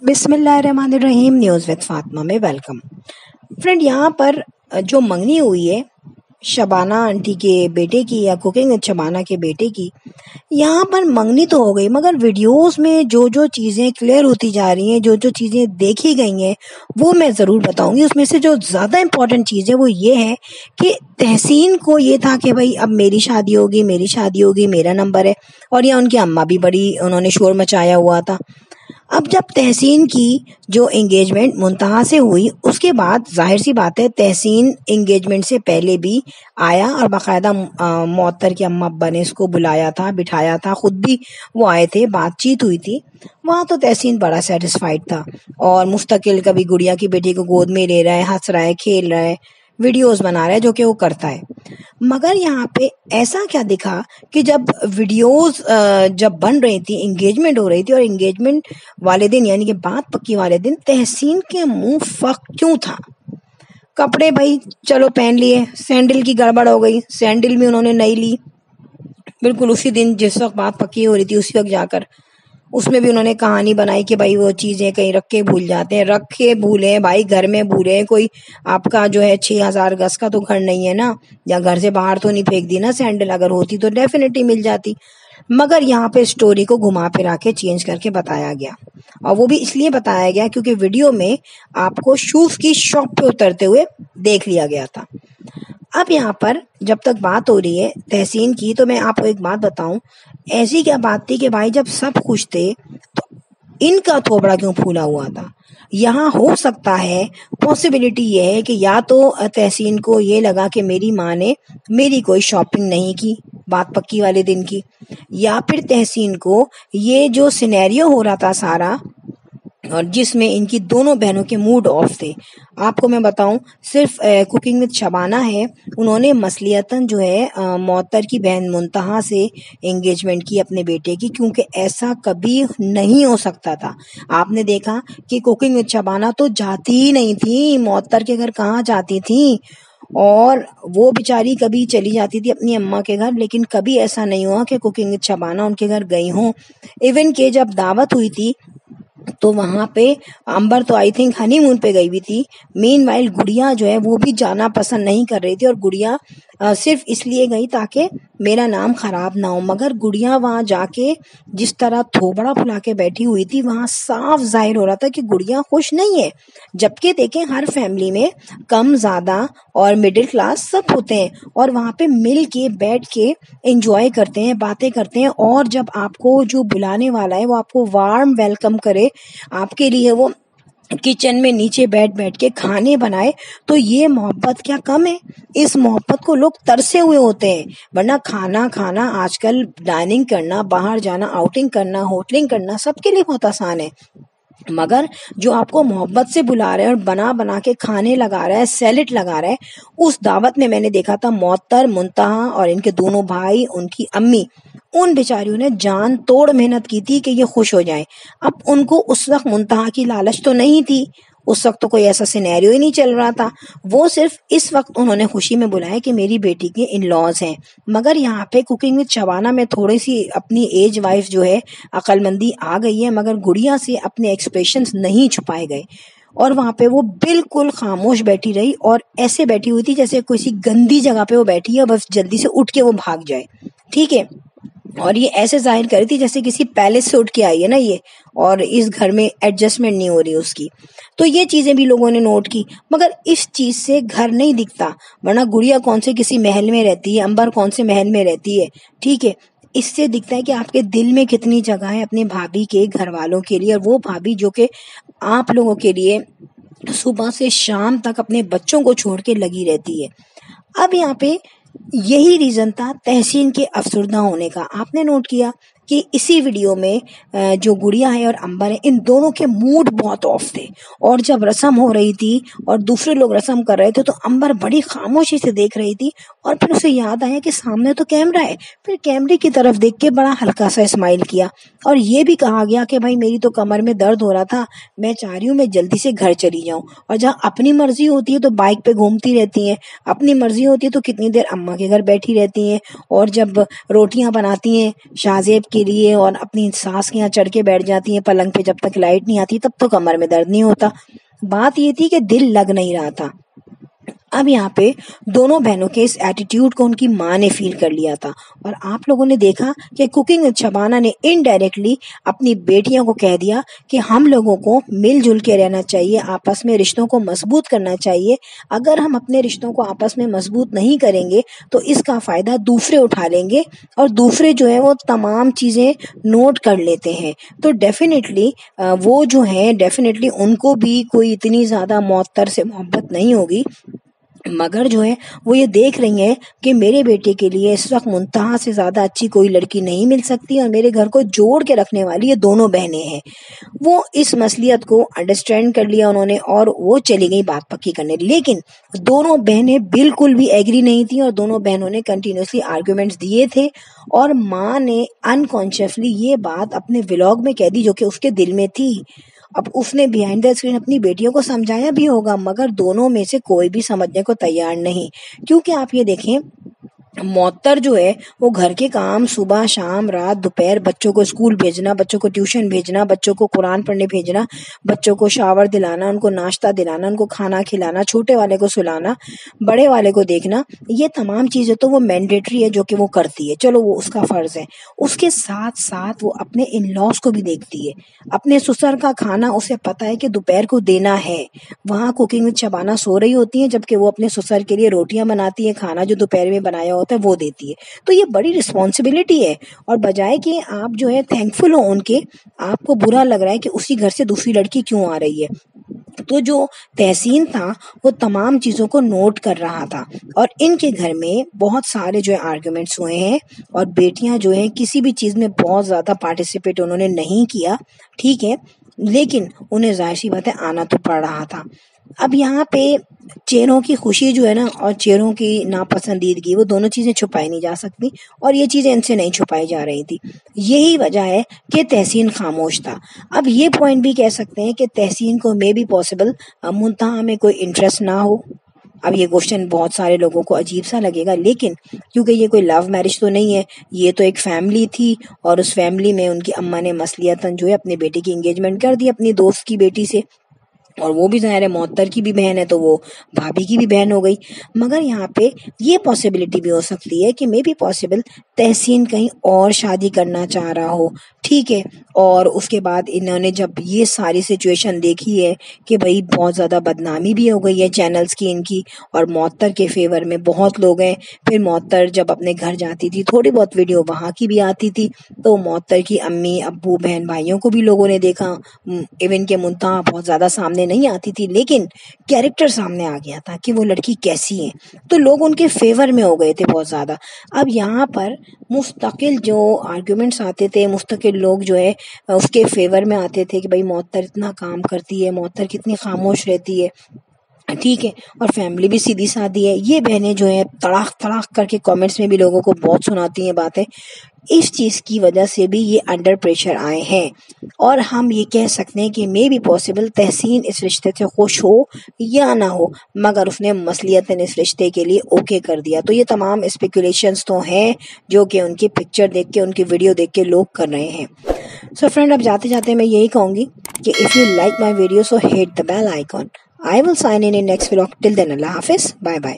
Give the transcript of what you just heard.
बिस्मिल्लाहिर्रहमानिर्रहीम। News with Fatima में welcome. Friend, यहाँ पर जो मंगनी हुई है शबाना आंटी के बेटे की या कुकिंग विद शबाना के बेटे की, यहाँ पर मंगनी तो हो गई, मगर वीडियोस में जो जो चीज़ें क्लियर होती जा रही हैं, जो जो चीज़ें देखी गई हैं, वो मैं ज़रूर बताऊंगी। उसमें से जो ज़्यादा इम्पोर्टेंट चीज़ है वो ये है कि तहसीन को ये था कि भाई अब मेरी शादी होगी, मेरा नंबर है। और यह उनकी अम्मा भी बड़ी उन्होंने शोर मचाया हुआ था। अब जब तहसीन की जो एंगेजमेंट मुंतहा से हुई, उसके बाद जाहिर सी बात है तहसीन एंगेजमेंट से पहले भी आया और बाकायदा मौतर की अम्मा अब्बा ने इसको बुलाया था, बिठाया था, खुद भी वो आए थे, बातचीत हुई थी। वहाँ तो तहसीन बड़ा सेटिस्फाइड था और मुस्तकिल कभी गुड़िया की बेटी को गोद में ले रहा है, हंस रहा है, खेल रहा है, वीडियोस बना रहा है, जो कि वो करता है। मगर यहाँ पे ऐसा क्या दिखा कि जब वीडियोस जब बन रही थी, एंगेजमेंट हो रही थी, और एंगेजमेंट वाले दिन यानी कि बात पक्की वाले दिन तहसीन के मुंह फक क्यों था। कपड़े भाई चलो पहन लिए, सैंडल की गड़बड़ हो गई, सैंडल भी उन्होंने नहीं ली बिल्कुल उसी दिन जिस वक्त बात पक्की हो रही थी, उसी वक्त जाकर उसमें भी उन्होंने कहानी बनाई कि भाई वो चीजें कहीं रख के भूल जाते हैं। रखे भूले भाई, घर में भूले, कोई आपका जो है 6000 गज का तो घर नहीं है ना, या घर से बाहर तो नहीं फेंक दी ना सैंडल, अगर होती तो डेफिनेटली मिल जाती। मगर यहाँ पे स्टोरी को घुमा फिरा के चेंज करके बताया गया, और वो भी इसलिए बताया गया क्योंकि वीडियो में आपको शूज की शॉप पे उतरते हुए देख लिया गया था। अब यहाँ पर जब तक बात हो रही है तहसीन की, तो मैं आपको एक बात बताऊं, ऐसी क्या बात थी कि भाई जब सब खुश थे तो इनका थोबड़ा क्यों फूला हुआ था। यहाँ हो सकता है, पॉसिबिलिटी ये है कि या तो तहसीन को ये लगा कि मेरी माँ ने मेरी कोई शॉपिंग नहीं की बात पक्की वाले दिन की, या फिर तहसीन को ये जो सिनेरियो हो रहा था सारा, और जिसमें इनकी दोनों बहनों के मूड ऑफ थे। आपको मैं बताऊं, सिर्फ कुकिंग विद शबाना है, उन्होंने मसलियतन जो है मौतर की बहन मुंतहा से एंगेजमेंट की अपने बेटे की, क्योंकि ऐसा कभी नहीं हो सकता था। आपने देखा कि कुकिंग विद शबाना तो जाती ही नहीं थी, मौतर के घर कहाँ जाती थी, और वो बेचारी कभी चली जाती थी अपनी अम्मा के घर, लेकिन कभी ऐसा नहीं हुआ कि कुकिंग विद शबाना उनके घर गई हों। इवन के जब दावत हुई थी तो वहां पे अंबर तो आई थिंक हनीमून पे गई हुई थी। मीनवाइल गुड़िया जो है वो भी जाना पसंद नहीं कर रही थी, और गुड़िया सिर्फ इसलिए गई ताकि मेरा नाम खराब ना हो। मगर गुड़िया वहां जाके जिस तरह थोबड़ा फुला के बैठी हुई थी, वहां साफ जाहिर हो रहा था कि गुड़िया खुश नहीं है। जबकि देखें, हर फैमिली में कम ज्यादा और मिडिल क्लास सब होते हैं, और वहां पे मिल के बैठ के एंजॉय करते हैं, बातें करते हैं, और जब आपको जो बुलाने वाला है वो आपको वार्म वेलकम करे, आपके लिए वो किचन में नीचे बैठ बैठ के खाने बनाए, तो ये मोहब्बत क्या कम है। इस मोहब्बत को लोग तरसे हुए होते हैं। वरना खाना खाना आजकल, डाइनिंग करना, बाहर जाना, आउटिंग करना, होटलिंग करना सबके लिए बहुत आसान है। मगर जो आपको मोहब्बत से बुला रहा है और बना बना के खाने लगा रहा है, सैलेड लगा रहा है, उस दावत में मैंने देखा था मौतर, मुंतहा और इनके दोनों भाई, उनकी अम्मी, उन बेचारियों ने जान तोड़ मेहनत की थी कि ये खुश हो जाए। अब उनको उस वक्त मुंतहा की लालच तो नहीं थी, उस वक्त तो कोई ऐसा सिनेरियो ही नहीं चल रहा था। वो सिर्फ इस वक्त उन्होंने खुशी में बुलाया कि मेरी बेटी के इन लॉज हैं। मगर यहाँ पे कुकिंग विद शबाना में थोड़ी सी अपनी एज वाइज जो है अक्लमंदी आ गई है, मगर गुड़िया से अपने एक्सप्रेशंस नहीं छुपाए गए, और वहां पे वो बिल्कुल खामोश बैठी रही, और ऐसे बैठी हुई थी जैसे किसी गंदी जगह पे वो बैठी है, बस जल्दी से उठ के वो भाग जाए। ठीक है, और ये ऐसे जाहिर कर रही थी जैसे किसी पैलेस से उठ के आई है ना ये, और इस घर में एडजस्टमेंट नहीं हो रही उसकी। तो ये चीजें भी लोगों ने नोट की। मगर इस चीज से घर नहीं दिखता, वरना गुड़िया कौन से किसी महल में रहती है, अंबर कौन से महल में रहती है। ठीक है, इससे दिखता है कि आपके दिल में कितनी जगह है अपने भाभी के घर वालों के लिए, और वो भाभी जो कि आप लोगों के लिए सुबह से शाम तक अपने बच्चों को छोड़ के लगी रहती है। अब यहाँ पे यही रीजन था तहसीन के अफसरदा होने का। आपने नोट किया कि इसी वीडियो में जो गुड़िया है और अंबर है, इन दोनों के मूड बहुत ऑफ थे, और जब रस्म हो रही थी और दूसरे लोग रस्म कर रहे थे तो अंबर बड़ी खामोशी से देख रही थी, और फिर उसे याद आया कि सामने तो कैमरा है। फिर कैमरे की तरफ देख के बड़ा हल्का सा स्माइल किया और ये भी कहा गया कि भाई मेरी तो कमर में दर्द हो रहा था, मैं चाह रही हूँ मैं जल्दी से घर चली जाऊँ। और जहाँ अपनी मर्जी होती है तो बाइक पे घूमती रहती हैं, अपनी मर्जी होती है तो कितनी देर अम्मा के घर बैठी रहती हैं, और जब रोटियां बनाती हैं शाहजेब के लिए और अपनी सास के यहाँ चढ़ के बैठ जाती हैं पलंग पे, जब तक लाइट नहीं आती तब तो कमर में दर्द नहीं होता। बात ये थी कि दिल लग नहीं रहा था। अब यहाँ पे दोनों बहनों के इस एटीट्यूड को उनकी माँ ने फील कर लिया था, और आप लोगों ने देखा कि कुकिंग विद शबाना ने इनडायरेक्टली अपनी बेटियों को कह दिया कि हम लोगों को मिलजुल के रहना चाहिए, आपस में रिश्तों को मजबूत करना चाहिए। अगर हम अपने रिश्तों को आपस में मजबूत नहीं करेंगे तो इसका फायदा दूसरे उठा लेंगे, और दूसरे जो है वो तमाम चीजें नोट कर लेते हैं। तो डेफिनेटली वो जो है डेफिनेटली उनको भी कोई इतनी ज्यादा मौतर से मोहब्बत नहीं होगी, मगर जो है वो ये देख रही हैं कि मेरे बेटे के लिए इस वक्त मुंतहा से ज्यादा अच्छी कोई लड़की नहीं मिल सकती, और मेरे घर को जोड़ के रखने वाली ये दोनों बहनें हैं। वो इस मसलियत को अंडरस्टैंड कर लिया उन्होंने और वो चली गई बात पक्की करने। लेकिन दोनों बहनें बिल्कुल भी एग्री नहीं थी, और दोनों बहनों ने कंटिन्यूसली आर्ग्यूमेंट्स दिए थे, और माँ ने अनकॉन्शियसली ये बात अपने व्लॉग में कह दी जो कि उसके दिल में थी। अब उसने बिहाइंड द स्क्रीन अपनी बेटियों को समझाया भी होगा, मगर दोनों में से कोई भी समझने को तैयार नहीं। क्योंकि आप ये देखें, मौतर जो है वो घर के काम सुबह शाम रात दोपहर, बच्चों को स्कूल भेजना, बच्चों को ट्यूशन भेजना, बच्चों को कुरान पढ़ने भेजना, बच्चों को शावर दिलाना, उनको नाश्ता दिलाना, उनको खाना खिलाना, छोटे वाले को सुलाना, बड़े वाले को देखना, ये तमाम चीजें तो वो मैंडेटरी है जो कि वो करती है, चलो वो उसका फर्ज है। उसके साथ साथ वो अपने इन लॉज को भी देखती है। अपने ससुर का खाना उसे पता है कि दोपहर को देना है। वहाँ कुकिंग विद शबाना सो रही होती है जबकि वो अपने ससुर के लिए रोटियां बनाती है, खाना जो दोपहर में बनाया होता है वो देती है। तो ये बड़ी रिस्पॉन्सिबिलिटी है, और बजाय कि आप जो है थैंकफुल हो उनके, आपको बुरा लग रहा है कि उसी घर से दूसरी लड़की क्यों आ रही है। तो जो तहसीन था वो तमाम चीजों को नोट कर रहा था, और इनके घर में बहुत सारे जो है आर्ग्यूमेंट्स हुए हैं, और बेटियां जो है किसी भी चीज में बहुत ज्यादा पार्टिसिपेट उन्होंने नहीं किया, ठीक है, लेकिन उन्हें जाहिर सी बात है आना तो पड़ रहा था। अब यहाँ पे चेहरों की खुशी जो है ना और चेहरों की नापसंदीदगी, वो दोनों चीजें छुपाई नहीं जा सकती, और ये चीजें इनसे नहीं छुपाई जा रही थी। यही वजह है कि तहसीन खामोश था। अब ये पॉइंट भी कह सकते हैं कि तहसीन को मे बी पॉसिबल मुंतहा में कोई इंटरेस्ट ना हो। अब ये क्वेश्चन बहुत सारे लोगों को अजीब सा लगेगा, लेकिन क्योंकि ये कोई लव मैरिज तो नहीं है, ये तो एक फैमिली थी, और उस फैमिली में उनकी अम्मा ने मसलियतन जो है अपने बेटे की एंगेजमेंट कर दी अपनी दोस्त की बेटी से, और वो भी ज़ाहिर है मौतर की भी बहन है तो वो भाभी की भी बहन हो गई। मगर यहाँ पे ये पॉसिबिलिटी भी हो सकती है कि मे बी पॉसिबल तहसीन कहीं और शादी करना चाह रहा हो, ठीक है, और उसके बाद इन्होंने जब ये सारी सिचुएशन देखी है कि भाई बहुत ज़्यादा बदनामी भी हो गई है चैनल्स की इनकी, और मौतर के फेवर में बहुत लोग हैं। फिर मौतर जब अपने घर जाती थी थोड़ी बहुत वीडियो वहाँ की भी आती थी, तो मौतर की अम्मी अब्बू बहन भाइयों को भी लोगों ने देखा। इवन के मुंतहा बहुत ज़्यादा सामने नहीं आती थी, लेकिन कैरेक्टर सामने आ गया था कि वो लड़की कैसी है, तो लोग उनके फेवर में हो गए थे बहुत ज़्यादा। अब यहाँ पर मुस्तकिल जो आर्ग्यूमेंट्स आते थे, मुस्तकिल लोग जो है उसके फेवर में आते थे कि भाई मौतर इतना काम करती है, मौतर कितनी खामोश रहती है, ठीक है, और फैमिली भी सीधी सादी है। ये बहनें जो है तड़ाक तड़ाक करके कमेंट्स में भी लोगों को बहुत सुनाती हैं बातें। इस चीज की वजह से भी ये अंडर प्रेशर आए हैं, और हम ये कह सकते हैं कि मे बी पॉसिबल तहसीन इस रिश्ते से खुश हो या ना हो, मगर उसने मसलियतन इस रिश्ते के लिए ओके कर दिया। तो ये तमाम स्पेकुलेशंस तो हैं जो कि उनकी पिक्चर देख के, उनकी वीडियो देख के लोग कर रहे हैं। सो फ्रेंड, अब जाते जाते मैं यही कहूंगी कि if you like my video so hit the bell icon. I will sign in next vlog. Till then, Allah Hafiz. Bye bye.